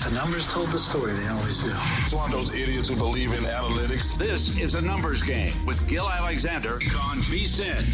The numbers told the story. They always do. It's one of those idiots who believe in analytics. This is A Numbers Game with Gill Alexander on VSiN.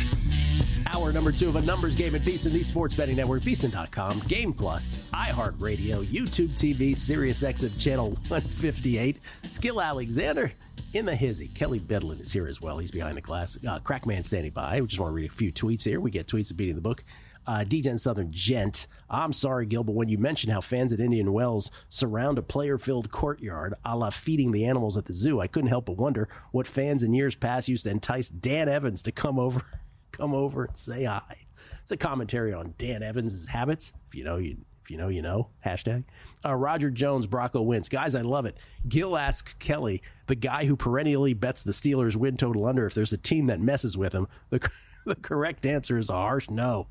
Hour number 2 of A Numbers Game at VSiN, the Sports Betting Network, VSiN.com, Game Plus, iHeartRadio, YouTube TV, Sirius XM Channel 158. It's Gill Alexander in the hizzy. Kelly Bedlin is here as well. He's behind the glass. Crackman standing by. We just want to read a few tweets here. We get tweets of beating the book. D10 Southern Gent. I'm sorry, Gil, but when you mentioned how fans at Indian Wells surround a player-filled courtyard a la feeding the animals at the zoo, I couldn't help but wonder what fans in years past used to entice Dan Evans to come over and say hi. It's a commentary on Dan Evans' habits. If you know, you know. Hashtag. Roger Jones, Brocco wins. Guys, I love it. Gil asks Kelly, the guy who perennially bets the Steelers win total under, if there's a team that messes with him. The correct answer is a harsh no.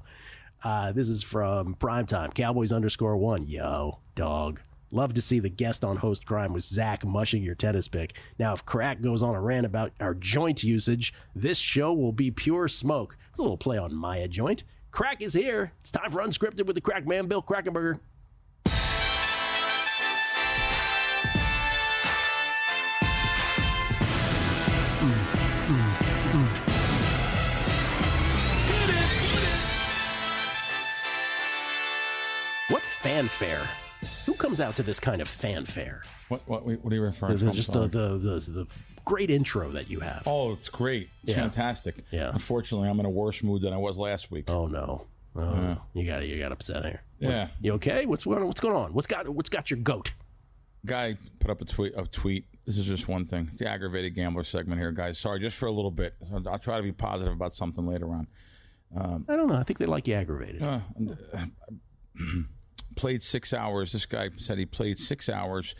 This is from Primetime. Cowboys _1. Yo, dog. Love to see the guest on Host Crime with Zach mushing your tennis pick. Now, if Krack goes on a rant about our joint usage, this show will be pure smoke. It's a little play on Maya joint. Krack is here. It's time for Unscripted with the Crack Man, Bill Krackomberger. What fanfare? Who comes out to this kind of fanfare? What are you referring to? Just the great intro that you have. Oh, it's great. It's fantastic. Yeah. Unfortunately, I'm in a worse mood than I was last week. Oh no. You got upset here. Yeah. You okay? What's going on? What's got your goat? Guy put up a tweet. This is just one thing. It's the aggravated gambler segment here, guys. Sorry, just for a little bit. I'll try to be positive about something later on. I don't know. I think they like you aggravated. Played 6 hours. This guy said he played 6 hours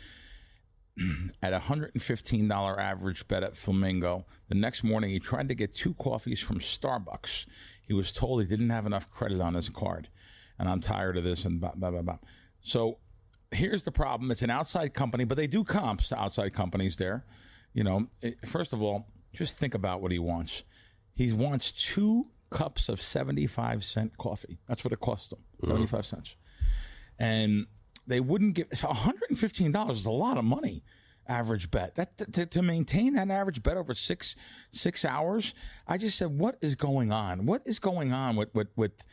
at a $115 average bet at Flamingo. The next morning, he tried to get 2 coffees from Starbucks. He was told he didn't have enough credit on his card. And I'm tired of this and blah, blah, blah, blah. So here's the problem. It's an outside company, but they do comps to outside companies there. You know, first of all, just think about what he wants. He wants 2 cups of 75-cent coffee. That's what it cost him, 75 cents. And they wouldn't give $115 is a lot of money, average bet. That to maintain that average bet over six hours. I just said, what is going on? What is going on with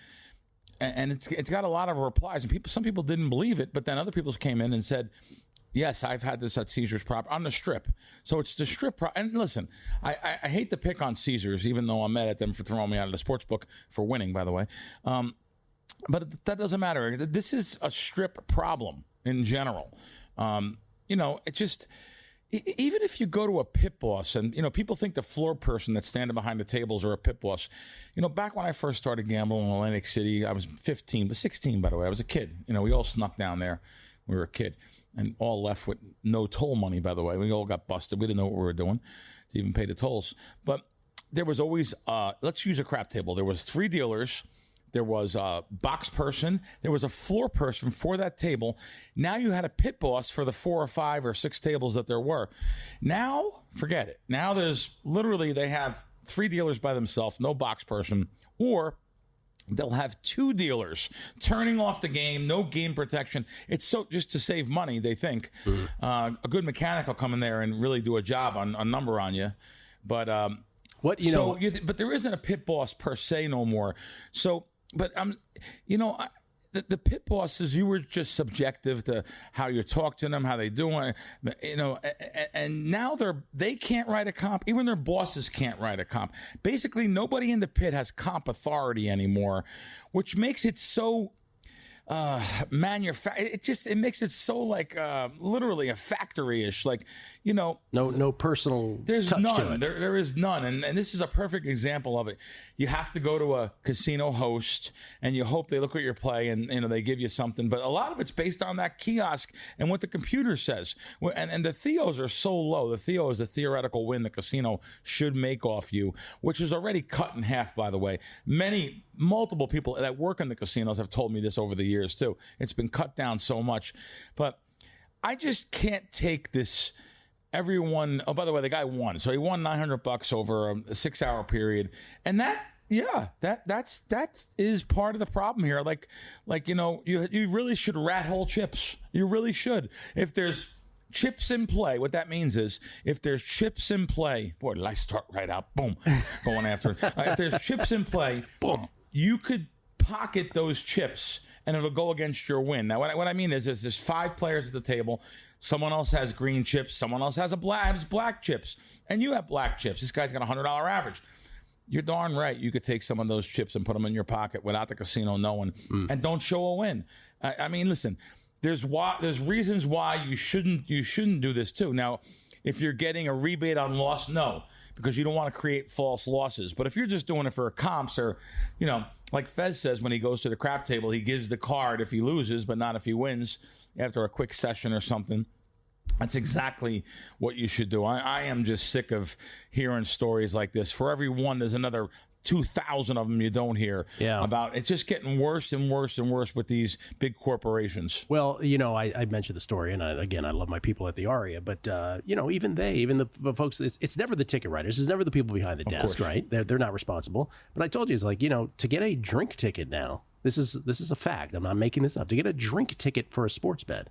and it's got a lot of replies, and some people didn't believe it, but then other people came in and said, yes, I've had this at Caesars Prop on the Strip. So it's the Strip prop. And listen, I hate to pick on Caesars, even though I'm mad at them for throwing me out of the sports book for winning, by the way. But that doesn't matter. This is a Strip problem in general. You know, it just, even if you go to a pit boss and, you know, people think the floor person that's standing behind the tables are a pit boss. You know, back when I first started gambling in Atlantic City, I was 16, by the way. I was a kid. You know, we all snuck down there. We were a kid and all left with no toll money, by the way. We all got busted. We didn't know what we were doing to even pay the tolls. But there was always, let's use a crap table. There was 3 dealers. There was a box person. There was a floor person for that table. Now you had a pit boss for the 4 or 5 or 6 tables that there were. Now, forget it. Now there's literally, they have 3 dealers by themselves, no box person, or they'll have 2 dealers turning off the game, no game protection. It's so just to save money, they think. A good mechanic will come in there and really do a job on a number on you. But but there isn't a pit boss per se no more. So, but you know, the pit bosses, you were just subjective to how you talk to them, how they do it, you know, and now they can't write a comp. Even their bosses can't write a comp. Basically, nobody in the pit has comp authority anymore, which makes it so it makes it so like literally a factory-ish, like, you know, no personal there's touch none to it. There is none, and this is a perfect example of it. You have to go to a casino host and you hope they look at your play and, you know, they give you something, but a lot of it's based on that kiosk and what the computer says, and the theos are so low. The theo is the theoretical win the casino should make off you, which is already cut in half, by the way. Multiple people that work in the casinos have told me this over the years too. It's been cut down so much, but I just can't take this. Everyone. Oh, by the way, the guy won. So he won $900 over a 6-hour period, and that Yeah, that is part of the problem here. Like you really should rat hole chips. You really should. If there's chips in play, what that means is if there's chips in play, boy, did I start right out? Boom, going after it. If there's chips in play, boom, you could pocket those chips and it'll go against your win. Now, what I mean is there's 5 players at the table. Someone else has green chips. Someone else has black chips, and you have black chips. This guy's got a $100 average. You're darn right. You could take some of those chips and put them in your pocket without the casino knowing, and don't show a win. I mean, listen. There's reasons why you shouldn't do this too. Now, if you're getting a rebate on loss, no, because you don't want to create false losses. But if you're just doing it for comps, or like Fez says when he goes to the crap table, he gives the card if he loses, but not if he wins after a quick session or something. That's exactly what you should do. I am just sick of hearing stories like this. For every one, there's another 2,000 of them you don't hear about. It's just getting worse and worse and worse with these big corporations. Well, I mentioned the story, and I love my people at the Aria, but even the folks, it's never the ticket writers, it's never the people behind the desk, right? They're not responsible. But I told you, it's like to get a drink ticket now. This is a fact. I'm not making this up. To get a drink ticket for a sports bet,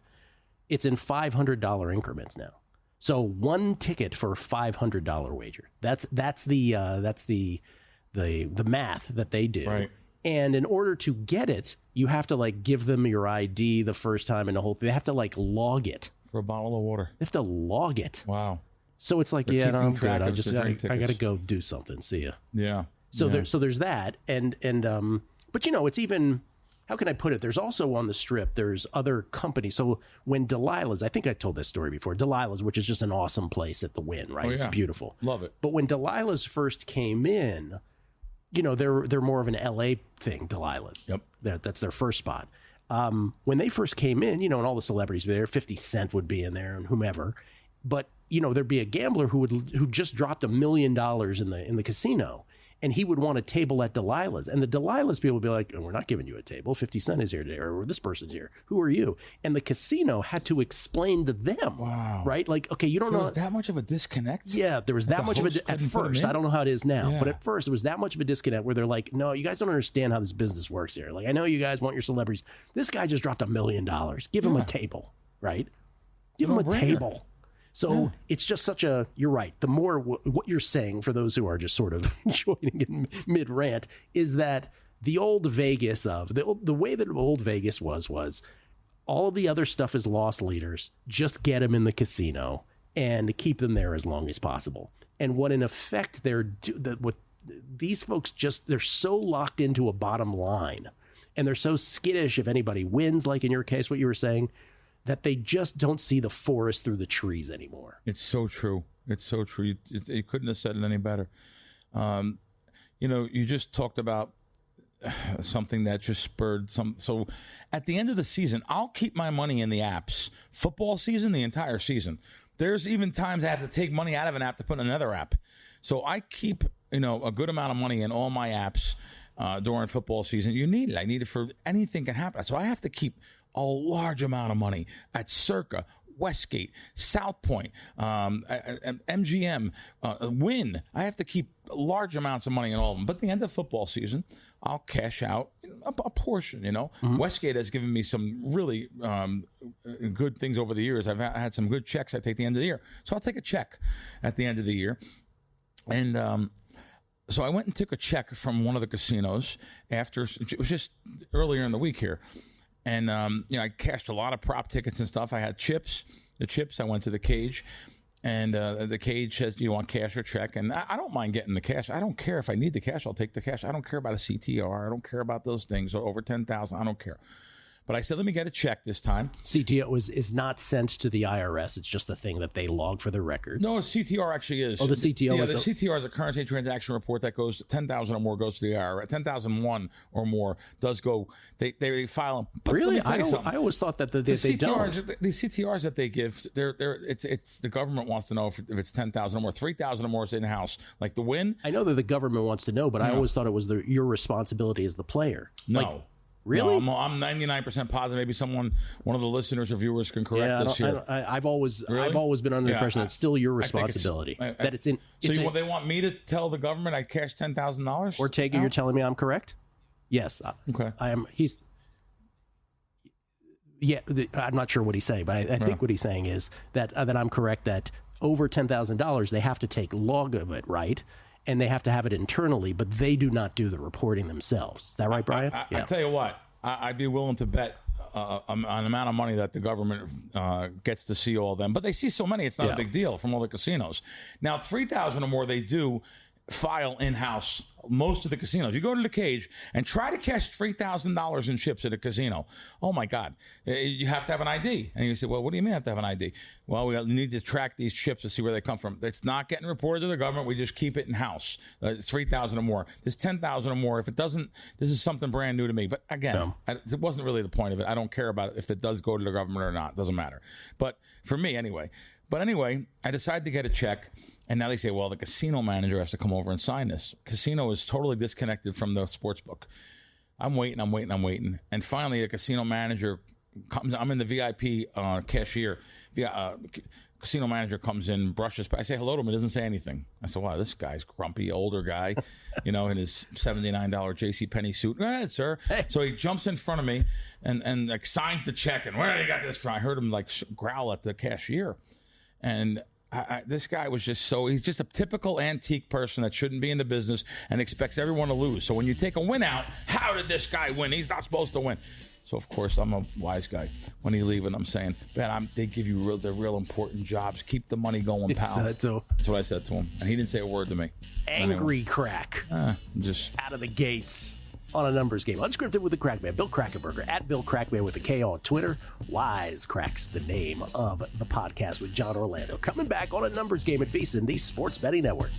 it's in $500 increments now. So one ticket for a $500 wager. That's the math that they do. Right. And in order to get it, you have to give them your ID the first time and the whole thing. They have to log it. For a bottle of water. They have to log it. Wow. So it's like, They're I'm keeping good. track I got to go do something. See ya. Yeah. So there's that. But it's even, how can I put it? There's also on the Strip, there's other companies. So when Delilah's, I think I told this story before, Delilah's, which is just an awesome place at the Wynn, right? Oh, yeah. It's beautiful. Love it. But when Delilah's first came in, they're more of an LA thing, Delilah's. Yep. That's their first spot. When they first came in, and all the celebrities were there, 50 Cent would be in there and whomever. But, there'd be a gambler who just dropped $1 million in the casino. And he would want a table at Delilah's. And the Delilah's people would be like, we're not giving you a table. 50 Cent is here today, or this person's here. Who are you? And the casino had to explain to them. Wow. Right? Okay, you don't know. There was that much of a disconnect? Yeah, there was that much of a at first. I don't know how it is now. Yeah. But at first, it was that much of a disconnect where they're like, no, you guys don't understand how this business works here. I know you guys want your celebrities. This guy just dropped $1 million. Give him a table, right? Give him a table. So it's just you're right. The more what you're saying, for those who are just sort of joining in mid-rant, is that the old Vegas the way that old Vegas was all the other stuff is loss leaders. Just get them in the casino and keep them there as long as possible. And what in effect what these folks they're so locked into a bottom line, and they're so skittish if anybody wins, like in your case, what you were saying, that they just don't see the forest through the trees anymore. It's so true. It's so true. You couldn't have said it any better. You just talked about something that just spurred some. So at the end of the season, I'll keep my money in the apps. Football season, the entire season. There's even times I have to take money out of an app to put in another app. So I keep, a good amount of money in all my apps during football season. You need it. I need it for anything can happen. So I have to keep a large amount of money at Circa, Westgate, South Point, MGM, Wynn. I have to keep large amounts of money in all of them. But at the end of football season, I'll cash out a portion, Mm-hmm. Westgate has given me some really good things over the years. I've had some good checks I take at the end of the year. So I'll take a check at the end of the year. And so I went and took a check from one of the casinos after, it was just earlier in the week here. And, I cashed a lot of prop tickets and stuff. I had chips. I went to the cage, and the cage says, do you want cash or check? And I don't mind getting the cash. I don't care if I need the cash. I'll take the cash. I don't care about a CTR. I don't care about those things. Over 10,000, I don't care. But I said, let me get a check this time. CTO is not sent to the IRS. It's just a thing that they log for their records. No, CTR actually is. Oh, the CTO is. The CTR is a currency transaction report that goes 10,000 or more goes to the IRS. 10,001 or more does go. They file them. But really, I always thought that they don't. The CTRs that they give, it's the government wants to know if it's 10,000 or more. 3,000 or more is in house. Like the Win. I know that the government wants to know, but I always thought it was your responsibility as the player. No. Really? No, I'm 99% positive. Maybe one of the listeners or viewers can correct us here. I've always been under the impression that's still your responsibility. They want me to tell the government I cashed $10,000? Or take it, you're telling me I'm correct? Yes. Okay. I am. I'm not sure what he's saying, but I think what he's saying is that I'm correct, that over $10,000, they have to take log of it, right? And they have to have it internally, but they do not do the reporting themselves. Is that right, Brian? I tell you what, I'd be willing to bet an amount of money that the government gets to see all of them. But they see so many, it's not a big deal from all the casinos. Now, 3,000 or more, they do file in-house. Most of the casinos, you go to the cage and try to cash $3,000 in chips at a casino. Oh my God, you have to have an ID. And you say, well, what do you mean I have to have an ID? Well, we need to track these chips to see where they come from. It's not getting reported to the government. We just keep it in house. It's 3,000 or more. There's 10,000 or more. If it doesn't, this is something brand new to me. But again, it wasn't really the point of it. I don't care about it if it does go to the government or not. It doesn't matter. But for me anyway. But anyway, I decided to get a check. And now they say, well, the casino manager has to come over and sign this. Casino is totally disconnected from the sports book. I'm waiting. And finally, the casino manager comes. I'm in the VIP cashier. Casino manager comes in, brushes. I say hello to him. He doesn't say anything. I said, wow, this guy's grumpy, older guy, in his $79 JCPenney suit. Go ahead, sir. Hey. So he jumps in front of me and like signs the check. And where do you got this from? I heard him like growl at the cashier. And this guy was he's just a typical antique person that shouldn't be in the business and expects everyone to lose. So when you take a win out, how did this guy win? He's not supposed to win. So, of course, I'm a wise guy. When he leaving, I'm saying, Ben, they give you the real important jobs. Keep the money going, pal. That's what I said to him. And he didn't say a word to me. Angry Krack. Just out of the gates. On a numbers game. Unscripted with the Crack Man, Bill Krackomberger, at Bill Crackman with a K on Twitter. Wise Crack's the name of the podcast with John Orlando. Coming back on a numbers game at VSiN, the Sports Betting Network.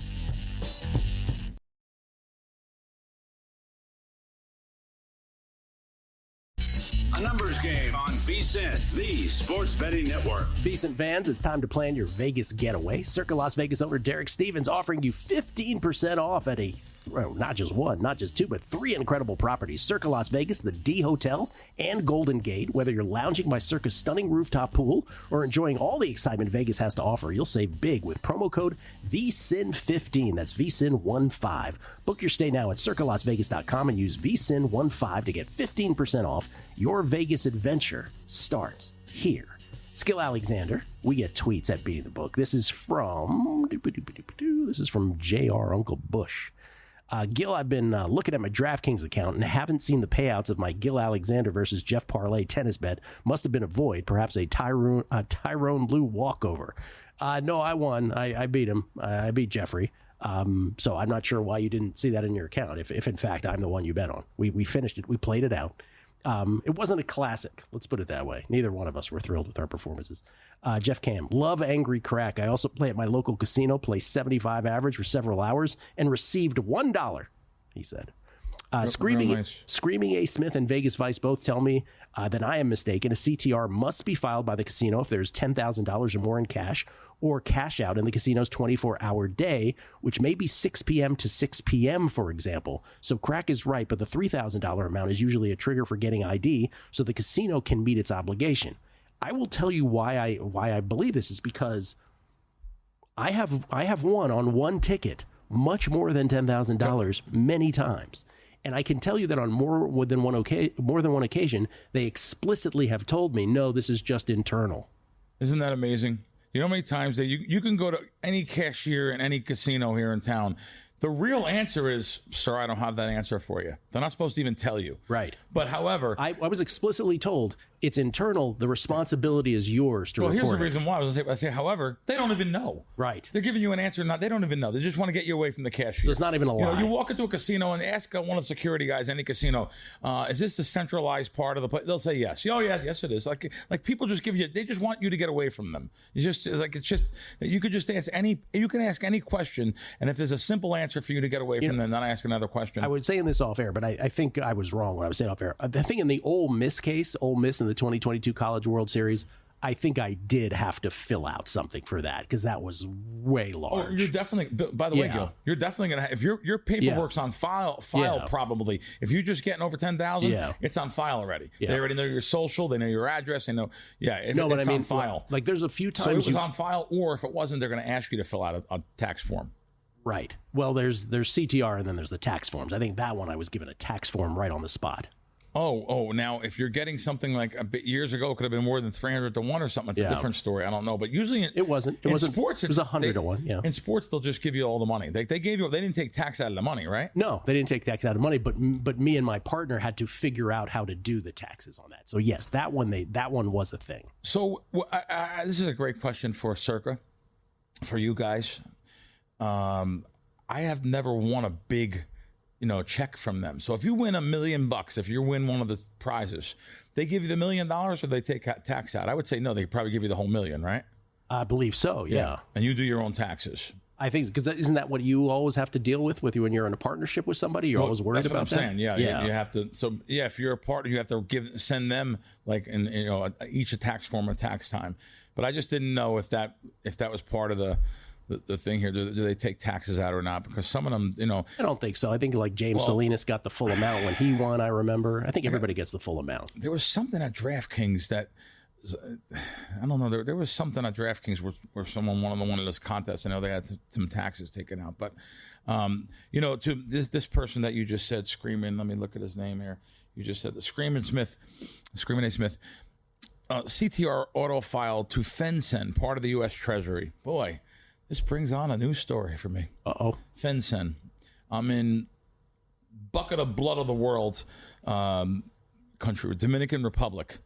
A numbers game on VSiN, the Sports Betting Network. VSiN fans, it's time to plan your Vegas getaway. Circa Las Vegas owner Derek Stevens offering you 15% off at not just one, not just two, but three incredible properties. Circa Las Vegas, the D Hotel, and Golden Gate. Whether you're lounging by Circa's stunning rooftop pool or enjoying all the excitement Vegas has to offer, you'll save big with promo code VSIN15. That's VSIN15. Book your stay now at circalasvegas.com and use VSIN15 to get 15% off. Your Vegas adventure starts here. Gill Alexander, we get tweets at Beating the Book. This is from JR Uncle Bush. Gill, I've been looking at my DraftKings account and haven't seen the payouts of my Gill Alexander versus Jeff Parlay tennis bet. Must have been a void, perhaps a Tyrone Lue walkover. No, I won. I beat him. I beat Jeffrey. So I'm not sure why you didn't see that in your account. If in fact I'm the one you bet on, we finished it. We played it out. It wasn't a classic. Let's put it that way. Neither one of us were thrilled with our performances. Jeff Cam, love Angry Krack. I also play at my local casino, play 75 average for several hours, and received $1, he said. Screaming A. Smith and Vegas Vice both tell me that I am mistaken. A CTR must be filed by the casino if there's $10,000 or more in cash or cash out in the casino's 24-hour day, which may be 6 p.m. to 6 p.m., for example. So Krack is right, but the $3,000 amount is usually a trigger for getting ID so the casino can meet its obligation. I will tell you why I believe this is because I have won on one ticket much more than $10,000 many times. And I can tell you that on more than one occasion, they explicitly have told me, no, this is just internal. Isn't that amazing? You know how many times that you can go to any cashier in any casino here in town. The real answer is, sir, I don't have that answer for you. They're not supposed to even tell you. Right. But however, I was explicitly told it's internal. The responsibility is yours to report. Well, here's the reason why. I say, however, they don't even know. Right. They're giving you an answer. They don't even know. They just want to get you away from the cashier. So it's not even a lie. You walk into a casino and ask one of the security guys, any casino, is this the centralized part of the place? They'll say yes. Oh yeah, yes it is. Like people just give you. They just want you to get away from them. You just you could just ask you can ask any question, and if there's a simple answer for you to get away from them, then I ask another question. I was saying this off air, but I think I was wrong when I was saying off air. I think in the Ole Miss case, Ole Miss in the 2022 College World Series, I think I did have to fill out something for that because that was way large. Oh, you're definitely. By the way, Gil, you're definitely gonna if your paperwork's on file probably. If you're just getting over 10,000, it's on file already. They already know your social, they know your address, they know. It's on file. Like there's a few times so it was on file, or if it wasn't, they're going to ask you to fill out a tax form. Right. Well, there's CTR and then there's the tax forms. I think that one I was given a tax form right on the spot. Oh! Now, if you're getting something like a bit years ago, it could have been more than 300 to 1 or something. It's a different story. I don't know, but usually it wasn't. It wasn't. Sports, it was 100 to 1. Yeah. In sports, they'll just give you all the money. They gave you. They didn't take tax out of the money, right? No, they didn't take tax out of money. But me and my partner had to figure out how to do the taxes on that. So yes, that one was a thing. So this is a great question for Circa, for you guys. I have never won a big check from them. So if you win $1 million, if you win one of the prizes, they give you the $1 million or they take tax out? I would say no, they probably give you the whole million, right? I believe so, yeah. And you do your own taxes. I think, because isn't that what you always have to deal with you when you're in a partnership with somebody? You're always worried about that? That's what I'm saying, yeah. You have to, if you're a partner, you have to send them each a tax form at tax time. But I just didn't know if that was part of the thing here. Do they take taxes out or not? Because some of them, I don't think so. I think like James Salinas got the full amount when he won, I remember. I think everybody gets the full amount. There was something at DraftKings that, I don't know, there was something at DraftKings where someone won one of those contests. I know they had some taxes taken out. But, to this person that you just said, Screaming, let me look at his name here. You just said the Screaming A. Smith. CTR auto filed to FinCEN, part of the U.S. Treasury. Boy, this brings on a news story for me. FinCEN. I'm in bucket of blood of the world country, Dominican Republic.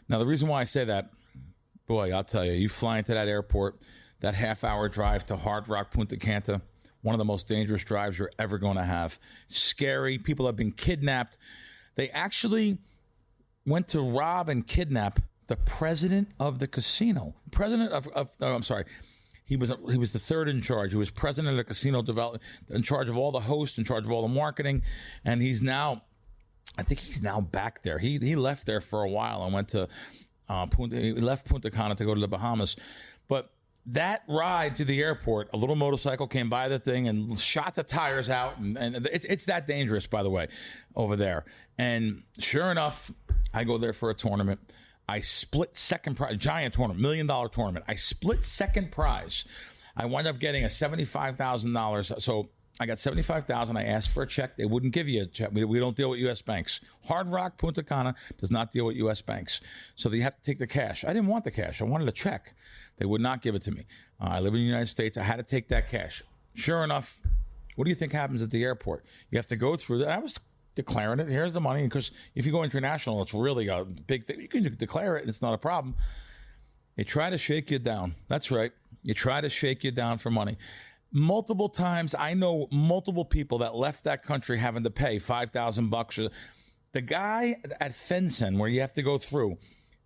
Now, the reason why I say that, boy, I'll tell you, you fly into that airport, that half-hour drive to Hard Rock, Punta Cana, one of the most dangerous drives you're ever going to have. Scary. People have been kidnapped. They actually went to rob and kidnap the president of the casino. He was the third in charge. He was president of the casino development, in charge of all the hosts, in charge of all the marketing, and I think he's now back there. He left there for a while and went to he left Punta Cana to go to the Bahamas. But that ride to the airport, a little motorcycle came by the thing and shot the tires out, and it's that dangerous, by the way, over there. And sure enough, I go there for a tournament. I split second prize, giant tournament, $1 million tournament. I split second prize. I wound up getting a $75,000. So I got $75,000. I asked for a check. They wouldn't give you a check. We don't deal with U.S. banks. Hard Rock, Punta Cana does not deal with U.S. banks. So you have to take the cash. I didn't want the cash. I wanted a check. They would not give it to me. I live in the United States. I had to take that cash. Sure enough, what do you think happens at the airport? You have to go through that. I was declaring it. Here's the money. Because if you go international, it's really a big thing. You can declare it, and it's not a problem. They try to shake you down. That's right. You try to shake you down for money. Multiple times, I know multiple people that left that country having to pay $5,000. The guy at FinCEN, where you have to go through,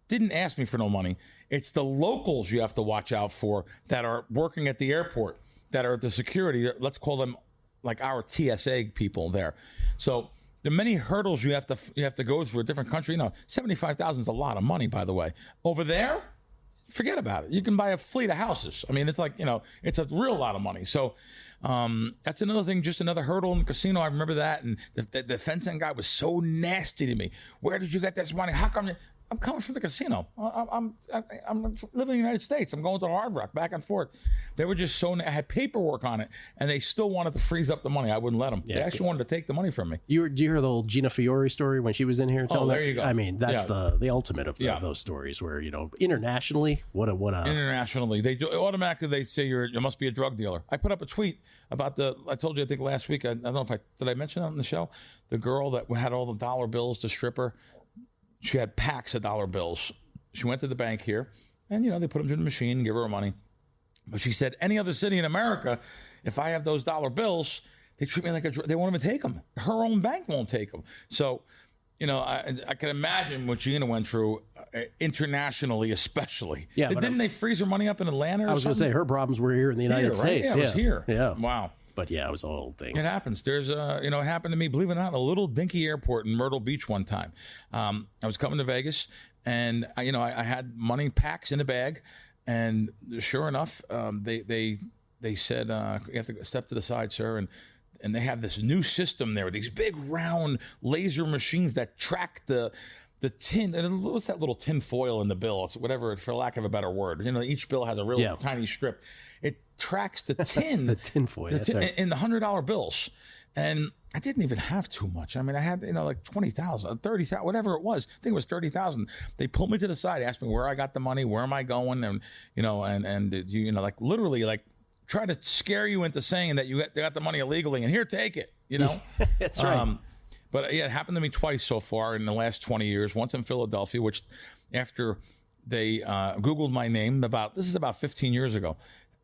didn't ask me for no money. It's the locals you have to watch out for that are working at the airport, that are the security. Let's call them like our TSA people there. So the many hurdles you have to go through a different country. $75,000 is a lot of money, by the way. Over there, forget about it. You can buy a fleet of houses. I mean, it's like, it's a real lot of money. So that's another thing, just another hurdle in the casino. I remember that. And the FinCEN guy was so nasty to me. Where did you get this money? How come I'm coming from the casino. I'm living in the United States. I'm going to Hard Rock, back and forth. They were just I had paperwork on it, and they still wanted to freeze up the money. I wouldn't let them. Yeah, they actually wanted to take the money from me. Do you hear the old Gina Fiore story when she was in here? There you go. I mean, that's the ultimate of those stories where, internationally, what a internationally, they do automatically, they say you must be a drug dealer. I put up a tweet about I told you, I think last week, I don't know if did I mention that on the show? The girl that had all the dollar bills to stripper. She had packs of dollar bills. She went to the bank here, and, they put them through the machine and give her her money. But she said, any other city in America, if I have those dollar bills, they treat me like they won't even take them. Her own bank won't take them. So, I can imagine what Gina went through internationally, especially. Yeah, didn't they freeze her money up in Atlanta? I was going to say her problems were here in the United States. Right? Yeah, it was here. Yeah. Wow. But yeah, it was a whole thing. It happens. There's it happened to me, believe it or not, in a little dinky airport in Myrtle Beach one time. I was coming to Vegas, And I had money packs in a bag, and sure enough, they said you have to step to the side, sir, and they have this new system there, these big round laser machines that track the tin. And what's that little tin foil in the bill? It's whatever, for lack of a better word. Each bill has a real tiny strip. It tracks the tin, the tin foil, in the $100 bills. And I didn't even have too much. I mean, I had, like 20,000, 30,000, whatever it was. I think it was 30,000. They pulled me to the side, asked me where I got the money, where am I going, and like literally like try to scare you into saying that they got the money illegally and here, take it. That's right. But yeah, it happened to me twice so far in the last 20 years. Once in Philadelphia, which after they Googled my name about 15 years ago.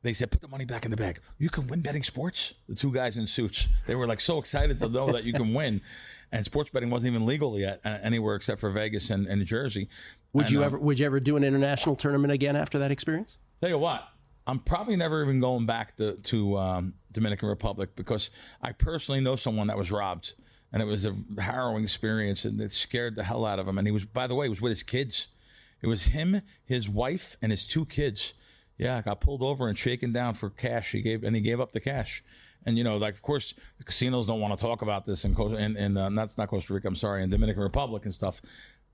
They said, put the money back in the bag. You can win betting sports? The two guys in suits. They were like so excited to know that you can win. And sports betting wasn't even legal yet anywhere except for Vegas and New Jersey. Would you ever do an international tournament again after that experience? Tell you what, I'm probably never even going back to Dominican Republic because I personally know someone that was robbed. And it was a harrowing experience and it scared the hell out of him. And he was, by the way, he was with his kids. It was him, his wife, and his two kids. Yeah, I got pulled over and shaken down for cash. He gave up the cash. And, of course, the casinos don't want to talk about this in that's not Costa Rica, I'm sorry, in Dominican Republic and stuff.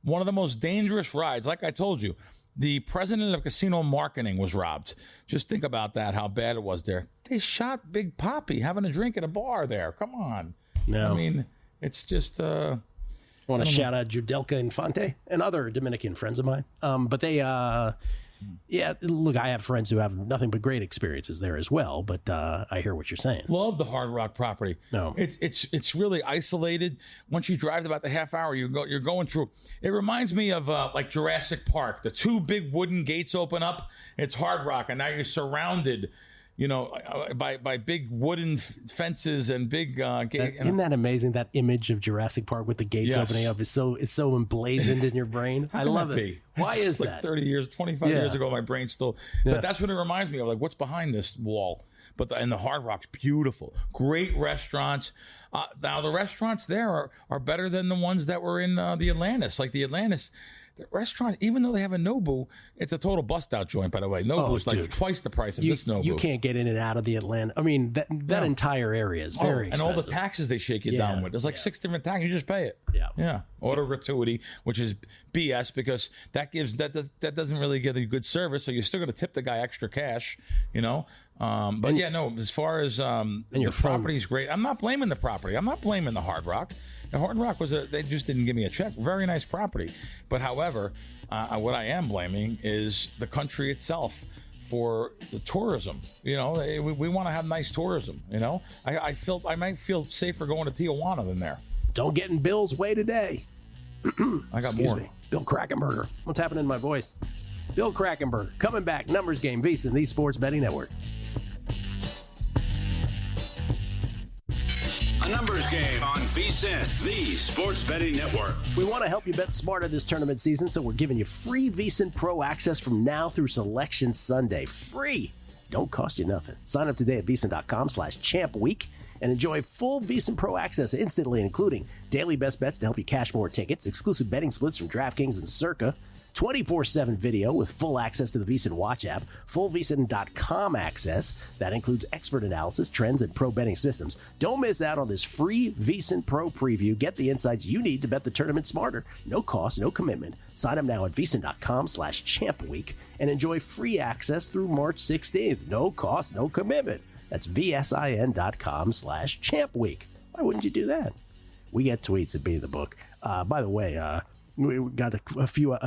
One of the most dangerous rides, like I told you, the president of casino marketing was robbed. Just think about that, how bad it was there. They shot Big Papi having a drink at a bar there. Come on. No. I mean, it's just... I want to shout out Judelka Infante and other Dominican friends of mine. But they... Yeah, look, I have friends who have nothing but great experiences there as well, but I hear what you're saying. Love the Hard Rock property. No, it's really isolated. Once you drive about the half hour, you're going through. It reminds me of like Jurassic Park. The two big wooden gates open up. It's Hard Rock, and now you're surrounded. By big wooden fences and big gates. Isn't that amazing? That image of Jurassic Park with the gates opening up is so emblazoned in your brain. I love it. Why is that? Like 30 years, 25 years ago, my brain still. But that's what it reminds me of. Like, what's behind this wall? But the Hard Rock's beautiful. Great restaurants. Now the restaurants there are better than the ones that were in the Atlantis. Like the Atlantis. The restaurant, even though they have a Nobu, it's a total bust-out joint, by the way. Nobu's like twice the price of this Nobu. You can't get in and out of the Atlanta. I mean, that entire area is very expensive. And all the taxes they shake you down with. There's like 6 different taxes. You just pay it. Yeah. Auto gratuity, which is BS because that doesn't really give you good service, so you're still going to tip the guy extra cash, But as far as the property's great. I'm not blaming the property. I'm not blaming the Hard Rock. The Hard Rock they just didn't give me a check. Very nice property. But however, what I am blaming is the country itself for the tourism. We want to have nice tourism, I might feel safer going to Tijuana than there. Don't get in Bill's way today. I got more. Me. Bill Krackomberger. What's happening in my voice? Bill Krackomberger coming back. Numbers Game, VSiN, the Sports Betting Network. A numbers game on VSiN, the Sports Betting Network. We want to help you bet smarter this tournament season, so we're giving you free VSiN Pro access from now through Selection Sunday. Free. Don't cost you nothing. Sign up today at VSiN.com/champweek and enjoy full VSiN Pro access instantly, including daily best bets to help you cash more tickets, exclusive betting splits from DraftKings and Circa, 24/7 video with full access to the VSiN Watch app, full VSiN.com access. That includes expert analysis, trends, and pro betting systems. Don't miss out on this free VSiN Pro preview. Get the insights you need to bet the tournament smarter. No cost, no commitment. Sign up now at VSiN.com/champweek and enjoy free access through March 16th. No cost, no commitment. That's VSIN.com/champweek. Why wouldn't you do that? We get tweets at Be the Book. By the way, we got a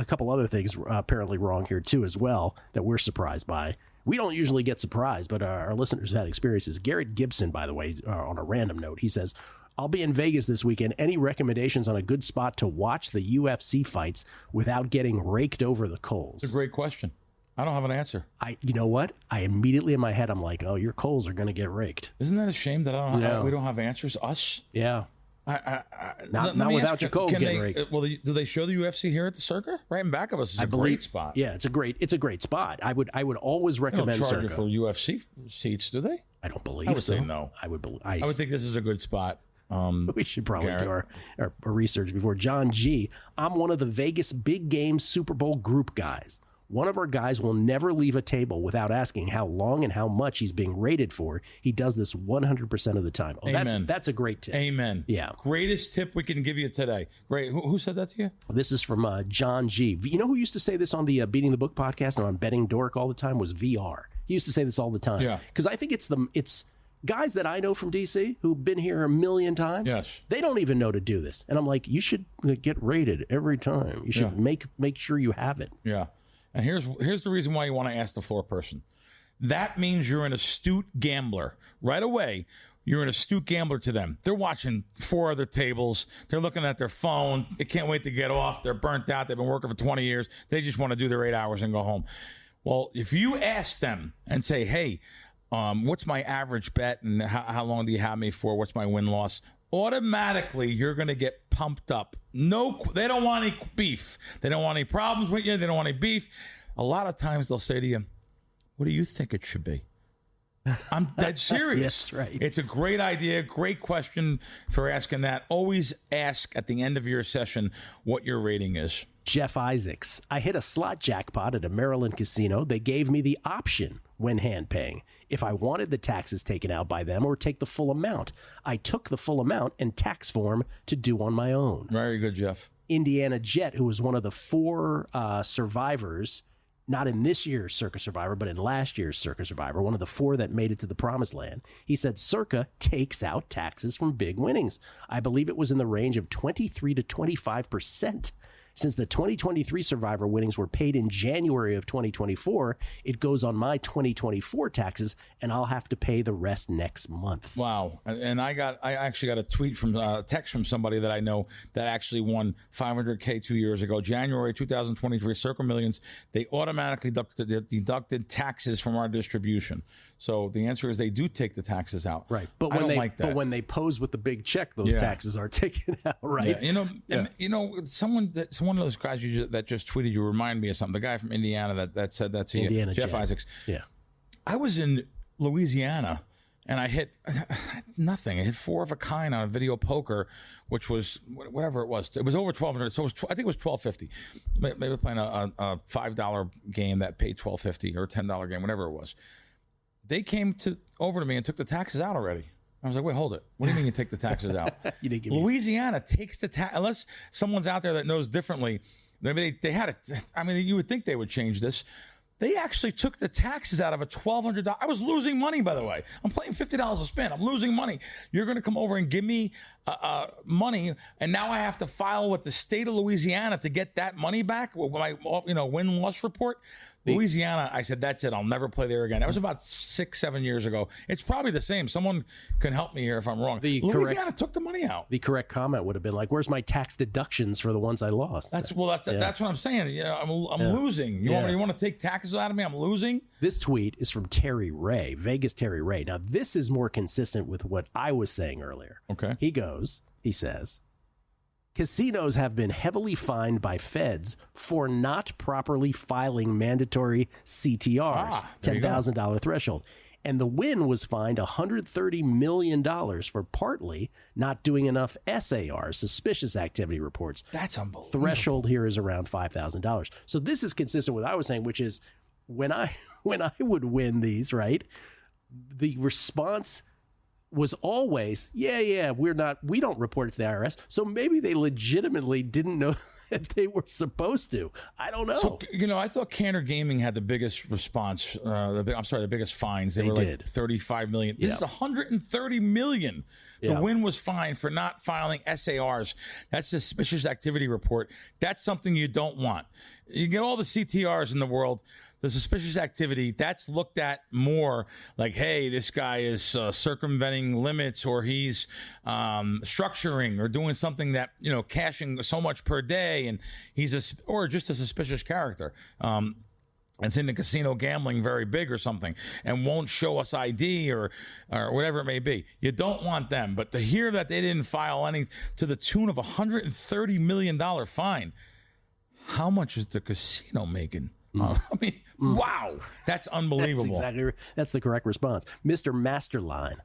couple other things apparently wrong here too as well that we're surprised by. We don't usually get surprised, but our listeners have had experiences. Garrett Gibson, by the way, on a random note, he says, I'll be in Vegas this weekend. Any recommendations on a good spot to watch the UFC fights without getting raked over the coals? It's a great question. I don't have an answer. You know what? I immediately in my head, I'm like, oh, your coals are going to get raked. Isn't that a shame that we don't have answers? Us? Yeah. Not without your coals getting raked. Well, do they show the UFC here at the Circa? Right in back of us is a great spot. Yeah, it's a great spot. I would always recommend Circa. They don't charge you for UFC seats, do they? I don't believe so. I would say no. I would think this is a good spot. We should probably do our research before. John G. I'm one of the Vegas big game Super Bowl group guys. One of our guys will never leave a table without asking how long and how much he's being rated for. He does this 100% of the time. Oh, Amen. That's a great tip. Amen. Yeah. Greatest tip we can give you today. Great. Who said that to you? This is from John G. You know who used to say this on the Beating the Book podcast and on Betting Dork all the time was VR. He used to say this all the time. Yeah. Because I think it's guys that I know from D.C. who've been here a million times. Yes. They don't even know to do this. And I'm like, you should get rated every time. You should make sure you have it. Yeah. And here's the reason why you want to ask the floor person. That means you're an astute gambler. Right away, you're an astute gambler to them. They're watching 4 other tables. They're looking at their phone. They can't wait to get off. They're burnt out. They've been working for 20 years. They just want to do their 8 hours and go home. Well, if you ask them and say, hey, what's my average bet and how long do you have me for? What's my win-loss? Automatically, you're going to get pumped up. No, they don't want any beef. They don't want any problems with you. They don't want any beef. A lot of times they'll say to you, what do you think it should be? I'm dead serious. Yes, right. It's a great idea. Great question for asking that. Always ask at the end of your session what your rating is. Jeff Isaacs. I hit a slot jackpot at a Maryland casino. They gave me the option when hand paying if I wanted the taxes taken out by them or take the full amount. I took the full amount and tax form to do on my own. Very good, Jeff. Indiana Jet, who was one of the 4 survivors, not in this year's Circa Survivor, but in last year's Circa Survivor, one of the 4 that made it to the promised land. He said Circa takes out taxes from big winnings. I believe it was in the range of 23 to 25%. Since the 2023 Survivor winnings were paid in January of 2024, it goes on my 2024 taxes, and I'll have to pay the rest next month. Wow. And I actually got a tweet from text from somebody that I know that actually won $500K 2 years ago, January 2023 Circle Millions. They automatically deducted taxes from our distribution. So the answer is they do take the taxes out. Right. But when when they pose with the big check, those taxes are taken out, right? Yeah. One of those guys that just tweeted you remind me of something. The guy from Indiana that said that to you, Jeff Isaacs. Yeah. I was in Louisiana and I hit nothing. I hit 4 of a kind on a video poker, which was whatever it was. It was over $1,200. So I think it was $1,250. Maybe playing a $5 game that paid $1,250 or a $10 game, whatever it was. They came over to me and took the taxes out already. I was like, wait, hold it. What do you mean you take the taxes out? Louisiana takes the tax, unless someone's out there that knows differently. Maybe they had it. I mean, you would think they would change this. They actually took the taxes out of a $1,200. I was losing money, by the way. I'm playing $50 a spin. I'm losing money. You're going to come over and give me money, and now I have to file with the state of Louisiana to get that money back with my win-loss report. Louisiana, I said, that's it. I'll never play there again. That was about 6-7 years ago. It's probably the same. Someone can help me here if I'm wrong. Louisiana took the money out. The correct comment would have been like, where's my tax deductions for the ones I lost? That's what I'm saying. I'm losing. You want to take taxes out of me? I'm losing. This tweet is from Terry Ray, Vegas Terry Ray. Now, this is more consistent with what I was saying earlier. Okay. He says, casinos have been heavily fined by feds for not properly filing mandatory CTRs, $10,000 threshold. And the Wynn was fined $130 million for partly not doing enough SARs, suspicious activity reports. That's unbelievable. Threshold here is around $5,000. So this is consistent with what I was saying, which is when I would win these, right, the response was always, we don't report it to the IRS. So maybe they legitimately didn't know that they were supposed to. I don't know. So, I thought Cantor Gaming had the biggest response. The biggest fines. They were like $35 million. This is $130 million. The Wynn was fined for not filing SARs. That's a suspicious activity report. That's something you don't want. You get all the CTRs in the world. The suspicious activity, that's looked at more like, hey, this guy is circumventing limits, or he's structuring or doing something that, cashing so much per day, and he's or just a suspicious character. It's in the casino gambling very big or something, and won't show us ID or whatever it may be. You don't want them. But to hear that they didn't file any to the tune of $130 million fine, how much is the casino making? Wow, that's unbelievable. That's the correct response. Mr. Masterline,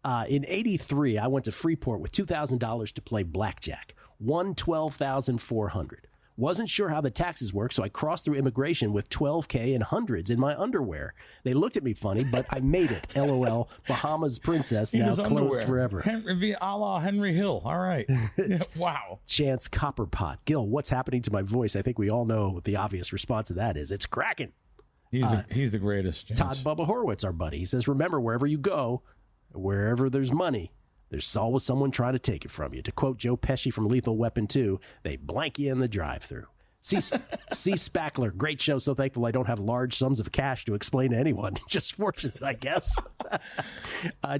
In 83, I went to Freeport with $2,000 to play blackjack. Won $12,400. Wasn't sure how the taxes work, so I crossed through immigration with $12K and hundreds in my underwear. They looked at me funny, but I made it. LOL. Bahamas princess, now closed forever. A la Henry Hill. All right. Yeah, wow. Chance Copperpot. Gil, what's happening to my voice? I think we all know what the obvious response to that is. It's cracking. He's the greatest. Chance. Todd Bubba Horwitz, our buddy. He says, remember, wherever you go, wherever there's money, there's always someone trying to take it from you. To quote Joe Pesci from Lethal Weapon 2, they blank you in the drive-thru. C. Spackler, great show. So thankful I don't have large sums of cash to explain to anyone. Just fortunate, I guess.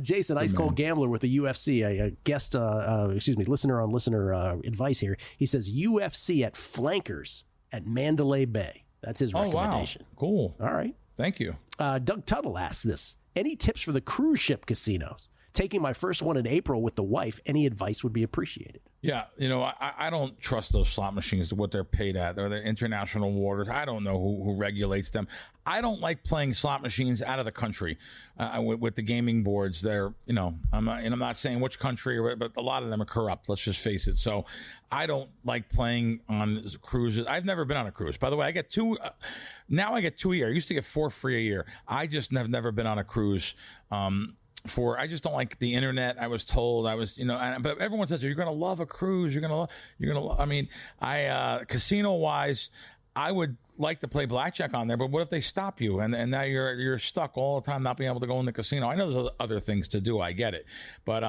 Jason, ice cold gambler with the UFC, a guest, listener on listener advice here. He says UFC at Flankers at Mandalay Bay. That's his recommendation. Wow. Cool. All right. Thank you. Doug Tuttle asks this. Any tips for the cruise ship casinos? Taking my first one in April with the wife, any advice would be appreciated. Yeah, I don't trust those slot machines, what they're paid at. They're the international waters. I don't know who regulates them. I don't like playing slot machines out of the country with the gaming boards. They're, I'm not saying which country, but a lot of them are corrupt. Let's just face it. So I don't like playing on cruises. I've never been on a cruise. By the way, I get two. Now I get 2 a year. I used to get 4 free a year. I just have never been on a cruise. I just don't like the internet. I was told but everyone says you're going to love a cruise. Casino wise, I would like to play blackjack on there, but what if they stop you and now you're stuck all the time not being able to go in the casino? I know there's other things to do. I get it. But,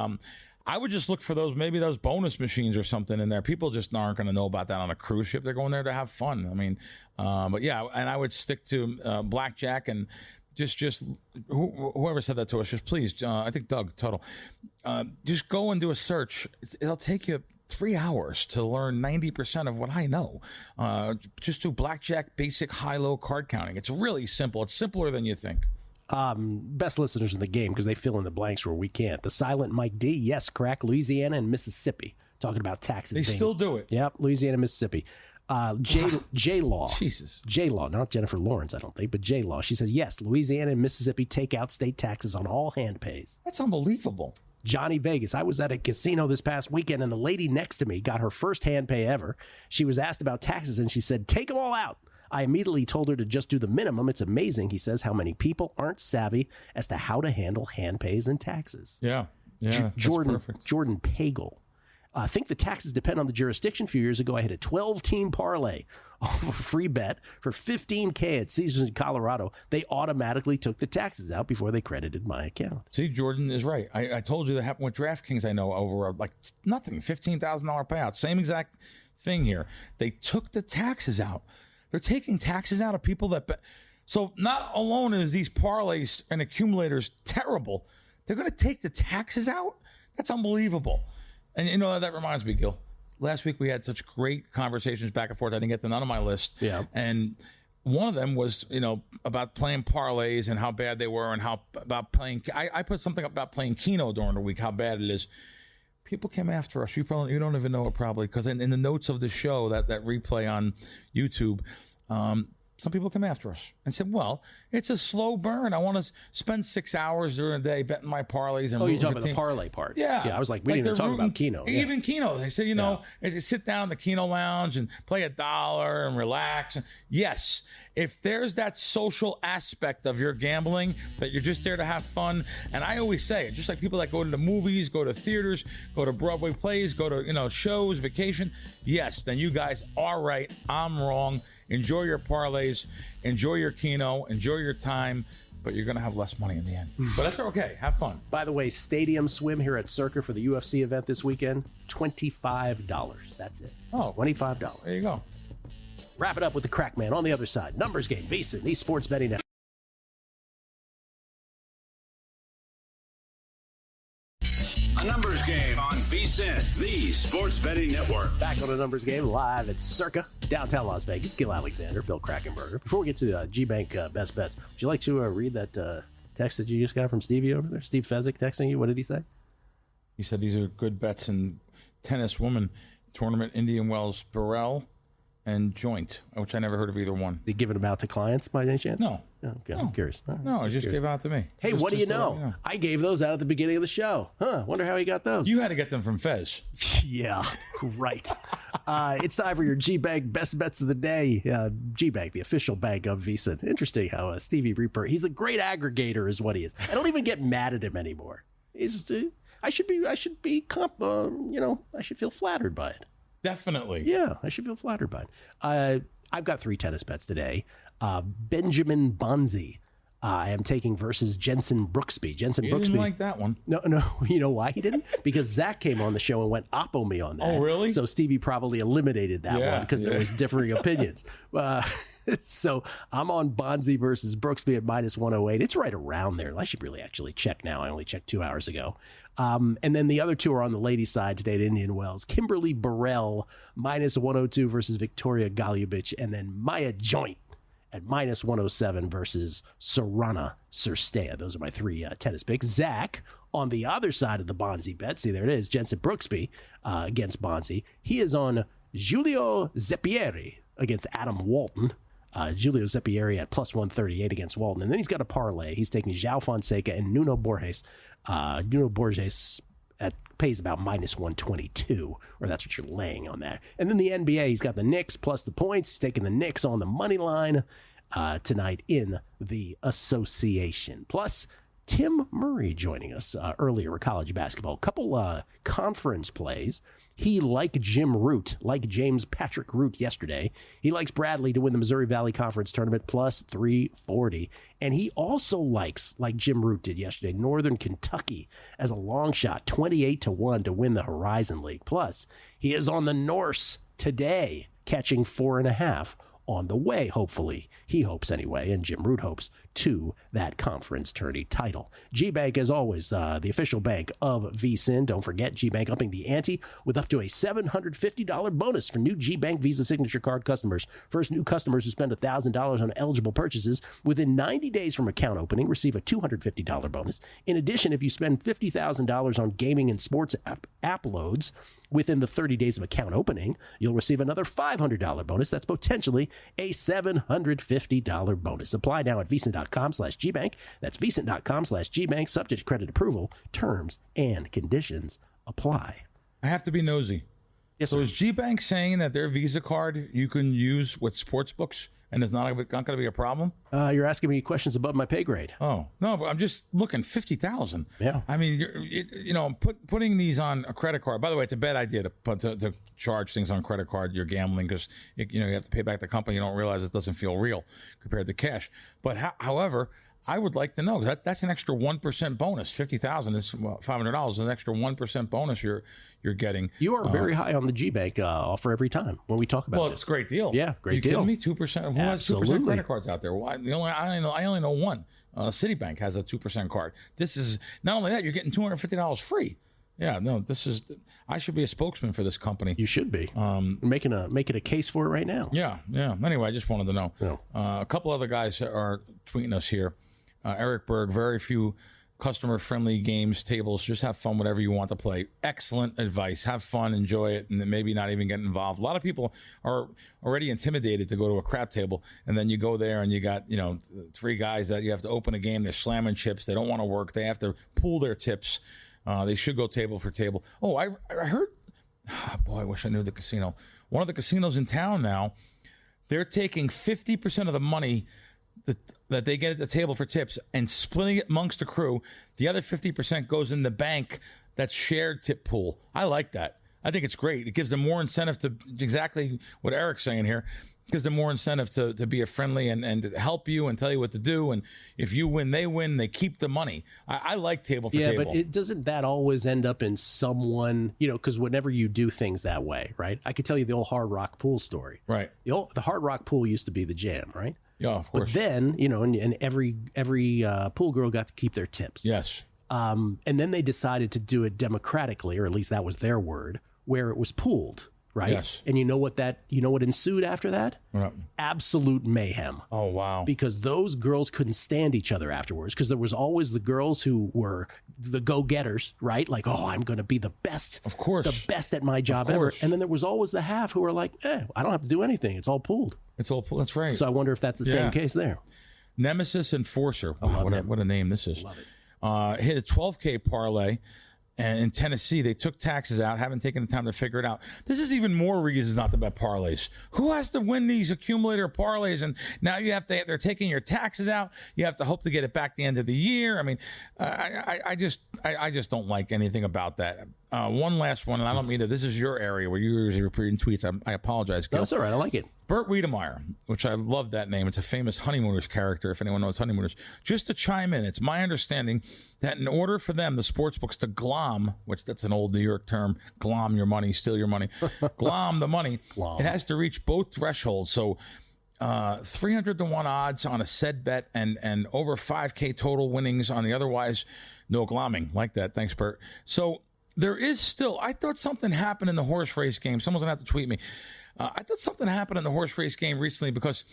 I would just look for those bonus machines or something in there. People just aren't going to know about that on a cruise ship. They're going there to have fun. But yeah, and I would stick to blackjack and just whoever said that to us, just please, I think Doug Tuttle, just go and do a search. It'll take you 3 hours to learn 90% of what I know. Just do blackjack, basic high-low card counting. It's really simple. It's simpler than you think. Best listeners in the game because they fill in the blanks where we can't. The silent Mike D, yes, Krack, Louisiana and Mississippi. Talking about taxes. They still do it. Yep, Louisiana, Mississippi. J-Law. Jesus. J-Law, not Jennifer Lawrence, I don't think, but J-Law. She says, yes, Louisiana and Mississippi take out state taxes on all hand pays. That's unbelievable. Johnny Vegas. I was at a casino this past weekend, and the lady next to me got her first hand pay ever. She was asked about taxes, and she said, take them all out. I immediately told her to just do the minimum. It's amazing, he says, how many people aren't savvy as to how to handle hand pays and taxes. Yeah. Jordan Pagel. I think the taxes depend on the jurisdiction. A few years ago, I had a 12-team parlay off a free bet for $15K at Caesars in Colorado. They automatically took the taxes out before they credited my account. See, Jordan is right. I told you that happened with DraftKings. I know over nothing, $15,000 payout. Same exact thing here. They took the taxes out. They're taking taxes out of people that. So not alone is these parlays and accumulators terrible, they're going to take the taxes out. That's unbelievable. And that reminds me, Gil. Last week we had such great conversations back and forth. I didn't get to none of my list. Yeah. And one of them was, about playing parlays and how bad they were, and how about playing. I put something about playing Keno during the week, how bad it is. People came after us. You don't even know it probably, because in the notes of the show, that replay on YouTube, some people come after us and said, well, it's a slow burn. I want to spend 6 hours during the day betting my parlays. And you're talking about the parlay part. Yeah. I was like, we didn't even talk about Keno. Even Keno. They said, sit down in the Keno lounge and play $1 and relax. Yes, if there's that social aspect of your gambling, that you're just there to have fun. And I always say it, just like people that go to the movies, go to theaters, go to Broadway plays, go to, shows, vacation. Yes, then you guys are right. I'm wrong. Enjoy your parlays, enjoy your Keno, enjoy your time, but you're going to have less money in the end. But that's okay. Have fun. By the way, stadium swim here at Circa for the UFC event this weekend, $25. That's it. Oh, $25. There you go. Wrap it up with the Krack Man on the other side. Numbers game, VSiN, the Sports Betting Network. A numbers game on VSiN, the Sports Betting Network. Back on a numbers game live at Circa, downtown Las Vegas. Gill Alexander, Bill Krackomberger. Before we get to G-Bank Best Bets, would you like to read that text that you just got from Stevie over there? Steve Fezzik texting you. What did he say? He said these are good bets in tennis woman tournament. Indian Wells Burrell and Joint, which I never heard of either one. They giving them out to clients by any chance? No. Oh, okay, I'm curious. All right, No, it just curious. gave out to me. Hey, Just- what do you just to let know? I gave those out at the beginning of the show. Wonder how he got those. You had to get them from Fez. Yeah, right. It's time for your G-Bank Best Bets of the Day. G-Bank, the official bank of Visa. Interesting how Stevie Reaper, he's a great aggregator is what he is. I don't even get mad at him anymore. He's just, I should feel flattered by it. Definitely. Yeah, I should feel flattered by it. I've got 3 tennis bets today. Benjamin Bonzi, I am taking versus Jensen Brooksby. Jensen You Brooksby. didn't like that one. No. You know why he didn't? Because Zach came on the show and went oppo me on that. Oh, really? So Stevie probably eliminated that one because there was differing opinions. So I'm on Bonzi versus Brooksby at -108. It's right around there. I should really actually check now. I only checked 2 hours ago. And then the other 2 are on the ladies' side today at Indian Wells. Kimberly Burrell, -102 versus Victoria Golubic. And then Maya Joint at -107 versus Sorana Cirstea. Those are my 3 tennis picks. Zach, on the other side of the Bonzi bet, see, there it is, Jensen Brooksby against Bonzi. He is on Giulio Zeppieri against Adam Walton. Giulio Zeppieri at +138 against Walton. And then he's got a parlay. He's taking João Fonseca and Nuno Borges. Nuno Borges pays about -122, or that's what you're laying on that. And then the NBA, he's got the Knicks plus the points. He's taking the Knicks on the money line tonight in the association. Plus, Tim Murray joining us earlier with college basketball. A couple conference plays. He, like Jim Root, like James Patrick Root yesterday, he likes Bradley to win the Missouri Valley Conference Tournament +340. And he also likes, like Jim Root did yesterday, Northern Kentucky as a long shot, 28-1 to win the Horizon League. Plus, he is on the Norse today, catching 4.5 on the way, hopefully. He hopes anyway, and Jim Root hopes, to that conference tourney title. G-Bank, as always, the official bank of VSiN. Don't forget, G-Bank upping the ante with up to a $750 bonus for new G-Bank Visa Signature Card customers. First, new customers who spend $1,000 on eligible purchases within 90 days from account opening receive a $250 bonus. In addition, if you spend $50,000 on gaming and sports app loads within the 30 days of account opening, you'll receive another $500 bonus. That's potentially a $750 bonus. Apply now at VSiN.com/GBank. That's VSiN.com/GBank. Subject to credit approval. Terms and conditions apply. I have to be nosy. Yes, So sir. is G-Bank saying that their Visa card you can use with sports books and it's not going to be a problem? You're asking me questions above my pay grade. Oh, no, but I'm just looking, 50,000. Yeah. I mean, putting these on a credit card. By the way, it's a bad idea to charge things on a credit card. You're gambling because, you have to pay back the company. You don't realize it doesn't feel real compared to cash. But however, I would like to know that's an extra 1% bonus. 50,000 is $500. An extra 1% bonus you're getting. You are very high on the G-Bank offer every time when we talk about Well, this. it's a great deal. Yeah, great Are you deal. kidding me? 2%. Who has 2% Absolutely. credit cards out there? Well, I only know one. Citibank has a 2% card. This is not only that, you're getting $250 free. Yeah, no, I should be a spokesman for this company. You should be. Making a case for it right now. Yeah. Anyway, I just wanted to know. Yeah. A couple other guys are tweeting us here. Eric Berg, very few customer-friendly games, tables. Just have fun, whatever you want to play. Excellent advice. Have fun, enjoy it, and then maybe not even get involved. A lot of people are already intimidated to go to a crap table, and then you go there and you got 3 guys that you have to open a game. They're slamming chips. They don't want to work. They have to pool their tips. They should go table for table. Oh, I heard. Boy, I wish I knew the casino. One of the casinos in town now, they're taking 50% of the money that they get at the table for tips and splitting it amongst the crew. The other 50% goes in the bank, that's shared tip pool. I like that. I think it's great. It gives them more incentive to exactly what Eric's saying here. It gives them more incentive to be a friendly and to help you and tell you what to do. And if you win, they keep the money. I like table for table. Yeah, but doesn't that always end up in someone, because whenever you do things that way, right? I could tell you the old Hard Rock Pool story. Right. The Hard Rock Pool used to be the jam, right? Yeah, of course. But then, and every pool girl got to keep their tips. Yes. And then they decided to do it democratically, or at least that was their word, where it was pooled. right? Yes. And you know what ensued after that? Right. Absolute mayhem. Oh, wow. Because those girls couldn't stand each other afterwards, because there was always the girls who were the go-getters, right? Like, oh, I'm going to be the best. Of course. The best at my job ever. And then there was always the half who were like, I don't have to do anything. It's all pooled. That's right. So I wonder if that's the same case there. Nemesis Enforcer. Wow, what a name this is. Love it. Hit a 12K parlay. And in Tennessee, they took taxes out, haven't taken the time to figure it out. This is even more reasons not to bet parlays. Who has to win these accumulator parlays? And now they're taking your taxes out. You have to hope to get it back the end of the year. I mean, I just don't like anything about that. One last one, and I don't mean to. This is your area where you usually repeating tweets. I apologize, Gil. That's all right. I like it. Bert Wiedemeyer, which I love that name. It's a famous Honeymooners character, if anyone knows Honeymooners. Just to chime in, it's my understanding that in order for them, the sports books, to glom, which that's an old New York term, glom your money, steal your money, glom the money, it has to reach both thresholds. So 300 to 1 odds on a said bet and over 5K total winnings on the otherwise no glomming. Like that. Thanks, Bert. So there is still, I thought something happened in the horse race game. Someone's going to have to tweet me. I thought something happened in the horse race game recently because,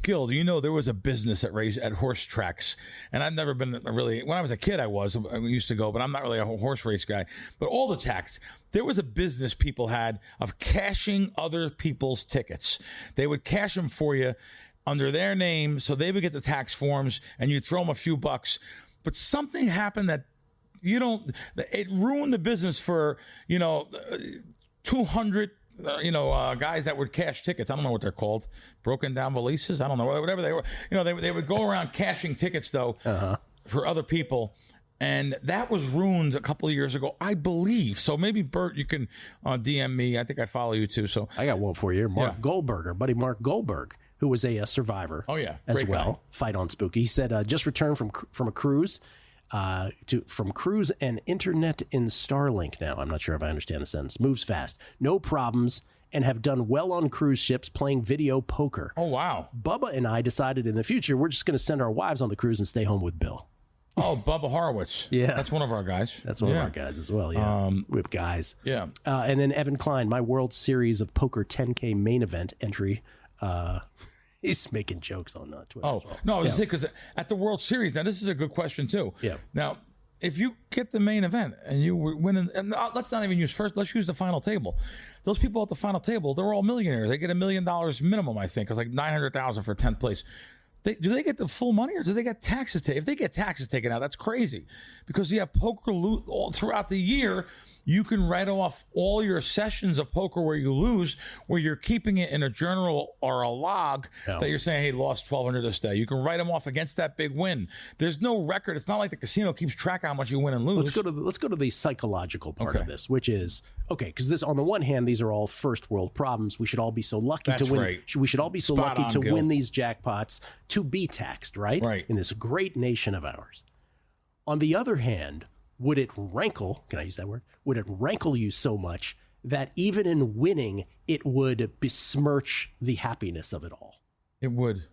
Gil, there was a business at horse tracks. And I've never been really, when I was a kid, I used to go, but I'm not really a horse race guy. But all the tracks, there was a business people had of cashing other people's tickets. They would cash them for you under their name, so they would get the tax forms, and you'd throw them a few bucks. But something happened that it ruined the business for, 200 guys that would cash tickets. I don't know what they're called. Broken down valises? I don't know. Whatever they were. They would go around cashing tickets, though, for other people. And that was ruined a couple of years ago, I believe. So maybe, Bert, you can DM me. I think I follow you, too. So I got one for you. Mark Goldberger, buddy Mark Goldberg, who was a survivor as well. Guy. Fight on Spooky. He said, just returned from a cruise. From cruise and internet in Starlink now. I'm not sure if I understand the sentence. Moves fast. No problems, and have done well on cruise ships playing video poker. Oh, wow. Bubba and I decided in the future we're just going to send our wives on the cruise and stay home with Bill. Oh, Bubba Horowitz. Yeah. That's one of our guys. That's one of our guys as well, yeah. We have guys. Yeah. And then Evan Klein, my World Series of Poker 10K main event entry. He's making jokes on Twitter. Oh, well. no, I was saying, because at the World Series, now this is a good question, too. Yeah. Now, if you get the main event and you win, and let's not even use first, let's use the final table. Those people at the final table, they're all millionaires. They get $1 million minimum, I think. It's like $900,000 for 10th place. Do they get the full money, or do they get taxes taken? If they get taxes taken out, that's crazy, because you have poker all throughout the year. You can write off all your sessions of poker where you lose, where you're keeping it in a journal or a log that you're saying, hey, lost $1,200 this day. You can write them off against that big win. There's no record. It's not like the casino keeps track of how much you win and lose. Let's go to the psychological part of this, which is, because this, on the one hand, these are all first world problems. We should all be so lucky to win. Right. We should all be so lucky to win these jackpots, to be taxed, right? In this great nation of ours. On the other hand, would it rankle, can I use that word? Would it rankle you so much that even in winning, it would besmirch the happiness of it all? It would.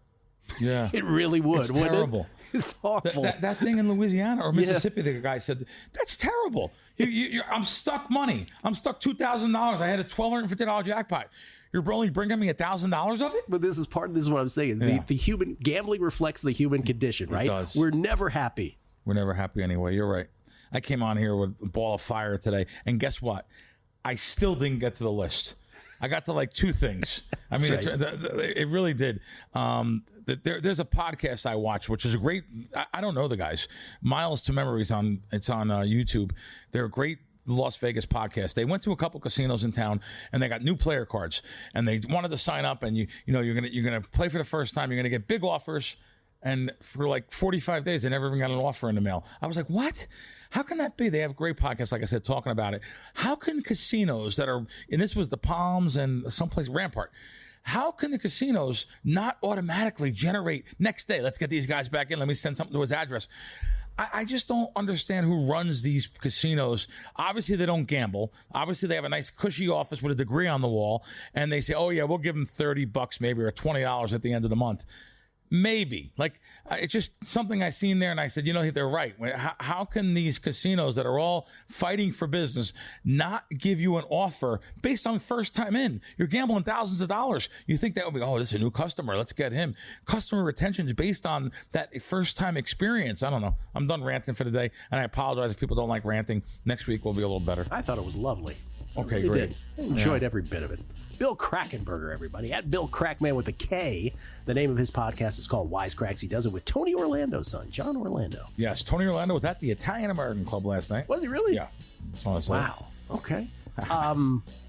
Yeah. It really would. It's terrible. It's awful. That thing in Louisiana or Mississippi, the guy said, that's terrible. I'm stuck money. I'm stuck $2,000. I had a $1,250 jackpot. You're only bringing me $1,000 of it? But this is what I'm saying. Yeah. The human gambling reflects the human condition, right? It does. We're never happy. We're never happy anyway. You're right. I came on here with a ball of fire today, and guess what? I still didn't get to the list. I got to like 2 things. I mean, it really did. There's a podcast I watch, which is a great. I don't know the guys. Miles to Memories it's on YouTube. They're a great Las Vegas podcast. They went to a couple casinos in town, and they got new player cards, and they wanted to sign up, and you're gonna play for the first time. You're gonna get big offers, and for like 45 days, they never even got an offer in the mail. I was like, what? How can that be? They have great podcasts, like I said, talking about it. How can casinos that are, and this was the Palms and someplace Rampart, how can the casinos not automatically generate next day? Let's get these guys back in. Let me send something to his address. I just don't understand who runs these casinos. Obviously, they don't gamble. Obviously, they have a nice cushy office with a degree on the wall, and they say, oh, yeah, we'll give them $30 maybe or $20 at the end of the month. Maybe. Like, it's just something I seen there, and I said, they're right. How can these casinos that are all fighting for business not give you an offer based on first time in? You're gambling thousands of dollars. You think that would be, this is a new customer. Let's get him. Customer retention is based on that first time experience. I don't know. I'm done ranting for the day, and I apologize if people don't like ranting. Next week will be a little better. I thought it was lovely. Okay, great. I enjoyed every bit of it. Bill Krackomberger, everybody. At Bill Crackman with a K. The name of his podcast is called Wisecracks. He does it with Tony Orlando's son, John Orlando. Yes, Tony Orlando was at the Italian-American Club last night. Was he really? Yeah. That's what I said. Wow. Okay.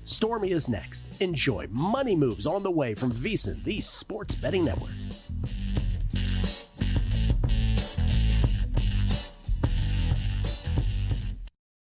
Stormy is next. Enjoy. Money Moves on the way from VEASAN, the Sports Betting Network.